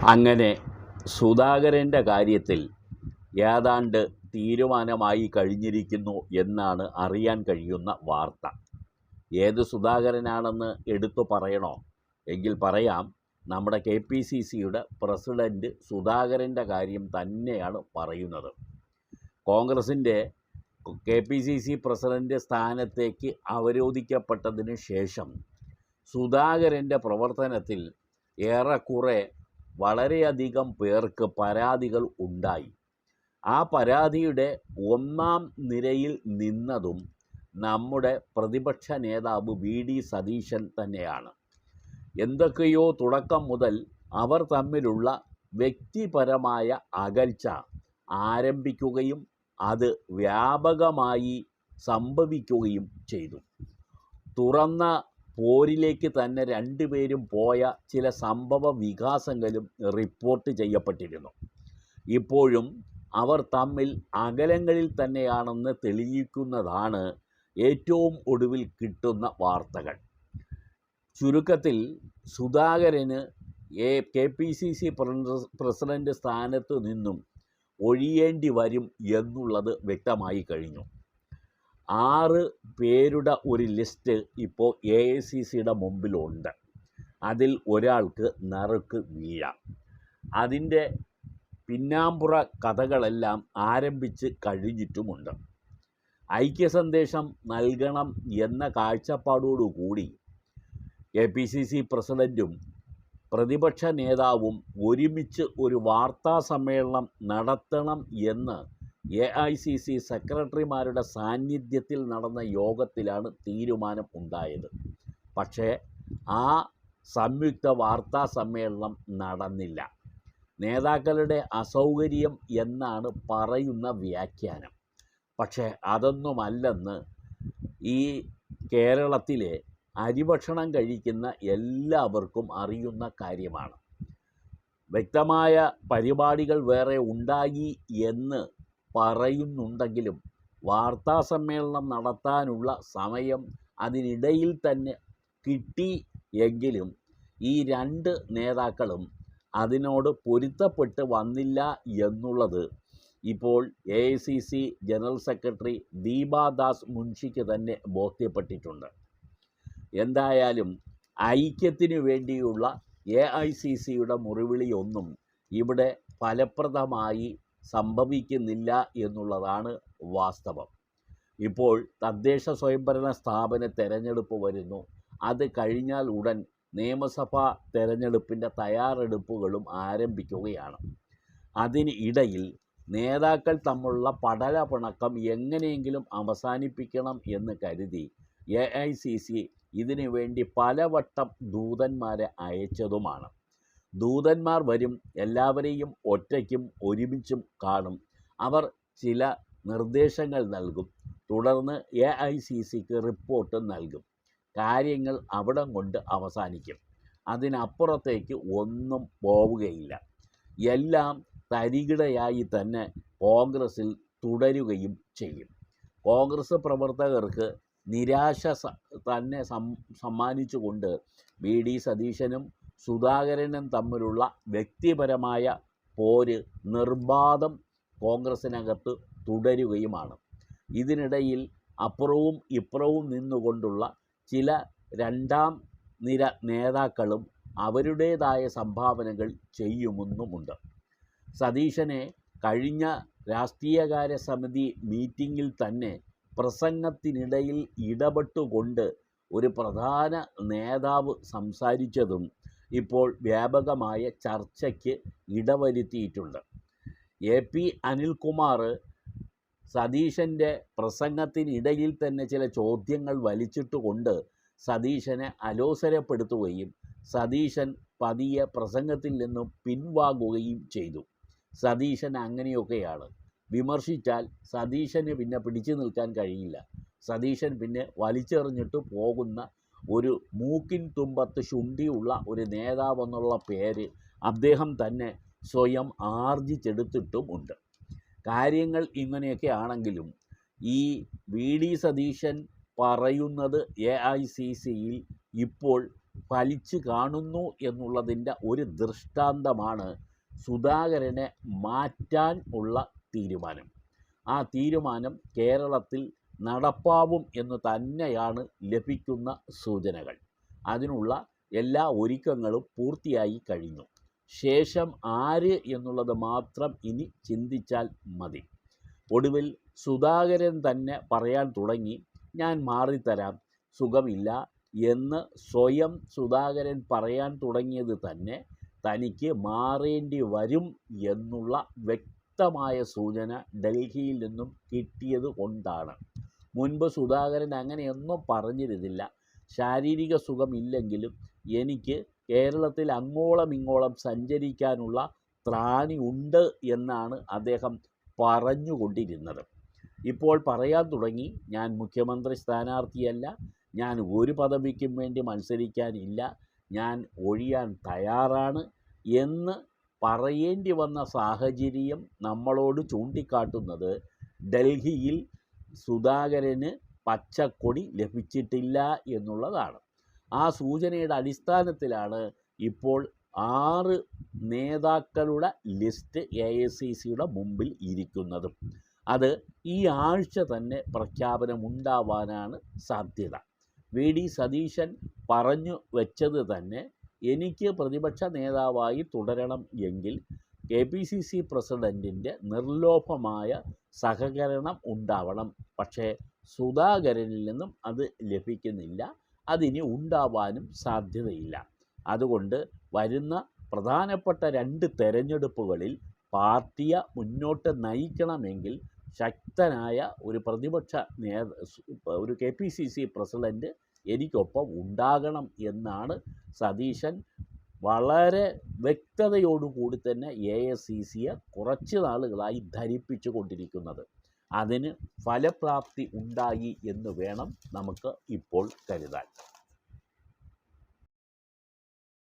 അങ്ങനെ സുധാകരൻ്റെ കാര്യത്തിൽ ഏതാണ്ട് തീരുമാനമായി കഴിഞ്ഞിരിക്കുന്നു എന്നാണ് അറിയാൻ കഴിയുന്ന വാർത്ത. ഏത് സുധാകരനാണെന്ന് എടുത്തു പറയണോ എങ്കിൽ പറയാം. നമ്മുടെ KPCCയുടെ പ്രസിഡൻറ്റ് സുധാകരൻ്റെ കാര്യം തന്നെയാണ് പറയുന്നത്. കോൺഗ്രസിൻ്റെ KPCC പ്രസിഡൻറ്റ് സ്ഥാനത്തേക്ക് അവരോധിക്കപ്പെട്ടതിന് ശേഷം സുധാകരൻ്റെ പ്രവർത്തനത്തിൽ ഏറെക്കുറെ വളരെയധികം പേർക്ക് പരാതികൾ ഉണ്ടായി. ആ പരാതിയുടെ ഒന്നാം നിരയിൽ നിന്നതും നമ്മുടെ പ്രതിപക്ഷ നേതാവ് VD സതീശൻ തന്നെയാണ്. എന്തൊക്കെയോ തുടക്കം മുതൽ അവർ തമ്മിലുള്ള വ്യക്തിപരമായ അകൽച്ച ആരംഭിക്കുകയും അത് വ്യാപകമായി സംഭവിക്കുകയും ചെയ്തു. തുറന്ന പോരിലേക്ക് തന്നെ രണ്ടുപേരും പോയ ചില സംഭവ വികാസങ്ങളും റിപ്പോർട്ട് ചെയ്യപ്പെട്ടിരുന്നു. ഇപ്പോഴും അവർ തമ്മിൽ അകലങ്ങളിൽ തന്നെയാണെന്ന് തെളിയിക്കുന്നതാണ് ഏറ്റവും ഒടുവിൽ കിട്ടുന്ന വാർത്തകൾ. ചുരുക്കത്തിൽ സുധാകരന് KPCC പ്രസിഡന്റ് സ്ഥാനത്തു നിന്നും ഒഴിയേണ്ടി വരും എന്നുള്ളത് വ്യക്തമായി കഴിഞ്ഞു. 6 പേരുടെ ഒരു ലിസ്റ്റ് ഇപ്പോൾ AICCയുടെ മുമ്പിലുണ്ട്. അതിൽ ഒരാൾക്ക് നറുക്ക് വീഴാം. അതിൻ്റെ പിന്നാമ്പുറ കഥകളെല്ലാം ആരംഭിച്ച് കഴിഞ്ഞിട്ടുമുണ്ട്. ഐക്യസന്ദേശം നൽകണം എന്ന കാഴ്ചപ്പാടോടുകൂടി KPCC പ്രസിഡൻറ്റും പ്രതിപക്ഷ നേതാവും ഒരുമിച്ച് ഒരു വാർത്താ സമ്മേളനം നടത്തണം എന്ന് AICC സെക്രട്ടറിമാരുടെ സാന്നിധ്യത്തിൽ നടന്ന യോഗത്തിലാണ് തീരുമാനം ഉണ്ടായത്. പക്ഷേ ആ സംയുക്ത വാർത്താ സമ്മേളനം നടന്നില്ല. നേതാക്കളുടെ അസൗകര്യം എന്നാണ് പറയുന്ന വ്യാഖ്യാനം. പക്ഷേ അതൊന്നുമല്ലെന്ന് ഈ കേരളത്തിലെ അരിഭക്ഷണം കഴിക്കുന്ന എല്ലാവർക്കും അറിയുന്ന കാര്യമാണ്. വ്യക്തമായ പരിപാടികൾ വേറെ ഉണ്ടായി എന്ന് പറയുന്നുണ്ടെങ്കിലും വാർത്താ സമ്മേളനം നടത്താനുള്ള സമയം അതിനിടയിൽ തന്നെ കിട്ടി എങ്കിലും ഈ 2 നേതാക്കളും അതിനോട് പൊരുത്തപ്പെട്ട് വന്നില്ല എന്നുള്ളത് ഇപ്പോൾ AICC ജനറൽ സെക്രട്ടറി ദീപാദാസ് മുൻഷിക്ക് തന്നെ ബോധ്യപ്പെട്ടിട്ടുണ്ട്. എന്തായാലും ഐക്യത്തിനു വേണ്ടിയുള്ള AICCയുടെ മുറിവിളിയൊന്നും ഇവിടെ ഫലപ്രദമായി സംഭവിക്കുന്നില്ല എന്നുള്ളതാണ് വാസ്തവം. ഇപ്പോൾ തദ്ദേശ സ്വയംഭരണ സ്ഥാപന തെരഞ്ഞെടുപ്പ് വരുന്നു. അത് കഴിഞ്ഞാൽ ഉടൻ നിയമസഭാ തെരഞ്ഞെടുപ്പിൻ്റെ തയ്യാറെടുപ്പുകളും ആരംഭിക്കുകയാണ്. അതിന് ഇടയിൽ നേതാക്കൾ തമ്മിലുള്ള പടലപ്പിണക്കം എങ്ങനെയെങ്കിലും അവസാനിപ്പിക്കണം എന്ന് കരുതി AICC ഇതിനു വേണ്ടി പലവട്ടം ദൂതന്മാരെ അയച്ചതുമാണ്. ദൂതന്മാർ വരും, എല്ലാവരെയും ഒറ്റയ്ക്കും ഒരുമിച്ചും കാണും. അവർ ചില നിർദ്ദേശങ്ങൾ നൽകും. തുടർന്ന് AICCക്ക് റിപ്പോർട്ട് നൽകും. കാര്യങ്ങൾ അവിടം കൊണ്ട് അവസാനിക്കും. അതിനപ്പുറത്തേക്ക് ഒന്നും പോവുകയില്ല. എല്ലാം തരികിടയായി തന്നെ കോൺഗ്രസിൽ തുടരുകയും ചെയ്യും. കോൺഗ്രസ് പ്രവർത്തകർക്ക് നിരാശ തന്നെ സമ്മാനിച്ചുകൊണ്ട് VD സതീശനും സുധാകരനും തമ്മിലുള്ള വ്യക്തിപരമായ പോര് നിർബാധം കോൺഗ്രസിനകത്ത് തുടരുകയുമാണ്. ഇതിനിടയിൽ അപ്പുറവും ഇപ്പുറവും നിന്നുകൊണ്ടുള്ള ചില 2ാം നിര നേതാക്കളും അവരുടേതായ സംഭാവനകൾ ചെയ്യുമെന്നുമുണ്ട്. സതീശനെ കഴിഞ്ഞ രാഷ്ട്രീയകാര്യ സമിതി മീറ്റിങ്ങിൽ തന്നെ പ്രസംഗത്തിനിടയിൽ ഇടപെട്ടുകൊണ്ട് ഒരു പ്രധാന നേതാവ് സംസാരിച്ചതും ഇപ്പോൾ വ്യാപകമായ ചർച്ചയ്ക്ക് ഇടവരുത്തിയിട്ടുണ്ട്. AP അനിൽകുമാർ സതീശൻ്റെ പ്രസംഗത്തിനിടയിൽ തന്നെ ചില ചോദ്യങ്ങൾ വലിച്ചിട്ടുകൊണ്ട് സതീശനെ അലോസരപ്പെടുത്തുകയും സതീശൻ പതിയെ പ്രസംഗത്തിൽ നിന്നും പിൻവാങ്ങുകയും ചെയ്തു. സതീശൻ അങ്ങനെയൊക്കെയാണ്. വിമർശിച്ചാൽ സതീശന് പിന്നെ പിടിച്ചു നിൽക്കാൻ കഴിയില്ല. സതീശൻ പിന്നെ വലിച്ചെറിഞ്ഞിട്ട് പോകുന്ന ഒരു മൂക്കിൻ തുമ്പത്ത് ശുണ്ഠിയുള്ള ഒരു നേതാവെന്നുള്ള പേര് അദ്ദേഹം തന്നെ സ്വയം ആർജിച്ചെടുത്തിട്ടുമുണ്ട്. കാര്യങ്ങൾ ഇങ്ങനെയൊക്കെ ആണെങ്കിലും ഈ VD സതീശൻ പറയുന്നത് AICCയിൽ ഇപ്പോൾ ഫലിച്ചു കാണുന്നു എന്നുള്ളതിൻ്റെ ഒരു ദൃഷ്ടാന്തമാണ് സുധാകരനെ മാറ്റാൻ ഉള്ള തീരുമാനം. ആ തീരുമാനം കേരളത്തിൽ നടപ്പാവും എന്ന് തന്നെയാണ് ലഭിക്കുന്ന സൂചനകൾ. അതിനുള്ള എല്ലാ ഒരുക്കങ്ങളും പൂർത്തിയായി കഴിഞ്ഞു. ശേഷം ആര് എന്നുള്ളത് മാത്രം ഇനി ചിന്തിച്ചാൽ മതി. ഒടുവിൽ സുധാകരൻ തന്നെ പറയാൻ തുടങ്ങി, ഞാൻ മാറിത്തരാം, സുഖമില്ല എന്ന് സ്വയം സുധാകരൻ പറയാൻ തുടങ്ങിയത് തന്നെ തനിക്ക് മാറേണ്ടി വരും എന്നുള്ള വ്യക്തമായ സൂചന ഡൽഹിയിൽ നിന്നും കിട്ടിയത് കൊണ്ടാണ്. മുൻപ് സുധാകരൻ അങ്ങനെയൊന്നും പറഞ്ഞിരുന്നില്ല. ശാരീരിക സുഖമില്ലെങ്കിലും എനിക്ക് കേരളത്തിൽ അങ്ങോളം ഇങ്ങോളം സഞ്ചരിക്കാനുള്ള ത്രാണി ഉണ്ട് എന്നാണ് അദ്ദേഹം പറഞ്ഞുകൊണ്ടിരുന്നത്. ഇപ്പോൾ പറയാൻ തുടങ്ങി, ഞാൻ മുഖ്യമന്ത്രി സ്ഥാനാർത്ഥിയല്ല, ഞാൻ ഒരു പദവിക്കും വേണ്ടി മത്സരിക്കാനില്ല, ഞാൻ ഒഴിയാൻ തയ്യാറാണ് എന്ന് പറയേണ്ടി വന്ന സാഹചര്യം നമ്മളോട് ചൂണ്ടിക്കാട്ടുന്നത് ഡൽഹിയിൽ സുധാകരന് പച്ചക്കൊടി ലഭിച്ചിട്ടില്ല എന്നുള്ളതാണ്. ആ സൂചനയുടെ അടിസ്ഥാനത്തിലാണ് ഇപ്പോൾ 6 നേതാക്കളുടെ ലിസ്റ്റ് AICCയുടെ മുമ്പിൽ ഇരിക്കുന്നതും. അത് ഈ ആഴ്ച തന്നെ പ്രഖ്യാപനമുണ്ടാവാനാണ് സാധ്യത. VD സതീശൻ പറഞ്ഞു വെച്ചത് തന്നെ, എനിക്ക് പ്രതിപക്ഷ നേതാവായി തുടരണം എങ്കിൽ KPCC പ്രസിഡൻറ്റിൻ്റെ നിർലോഭമായ സഹകരണം ഉണ്ടാവണം. പക്ഷേ സുധാകരനിൽ നിന്നും അത് ലഭിക്കുന്നില്ല, അതിനി ഉണ്ടാവാനും സാധ്യതയില്ല. അതുകൊണ്ട് വരുന്ന പ്രധാനപ്പെട്ട 2 തെരഞ്ഞെടുപ്പുകളിൽ പാർട്ടിയെ മുന്നോട്ട് നയിക്കണമെങ്കിൽ ശക്തനായ ഒരു പ്രതിപക്ഷ ഒരു KPCC പ്രസിഡൻറ്റ് എനിക്കൊപ്പം ഉണ്ടാകണം എന്നാണ് സതീശൻ വളരെ വ്യക്തതയോടുകൂടി തന്നെ AICCയെ കുറച്ച് നാളുകളായി ധരിപ്പിച്ചു കൊണ്ടിരിക്കുന്നത്. അതിന് ഫലപ്രാപ്തി ഉണ്ടായി എന്ന് വേണം നമുക്ക് ഇപ്പോൾ കരുതാൻ.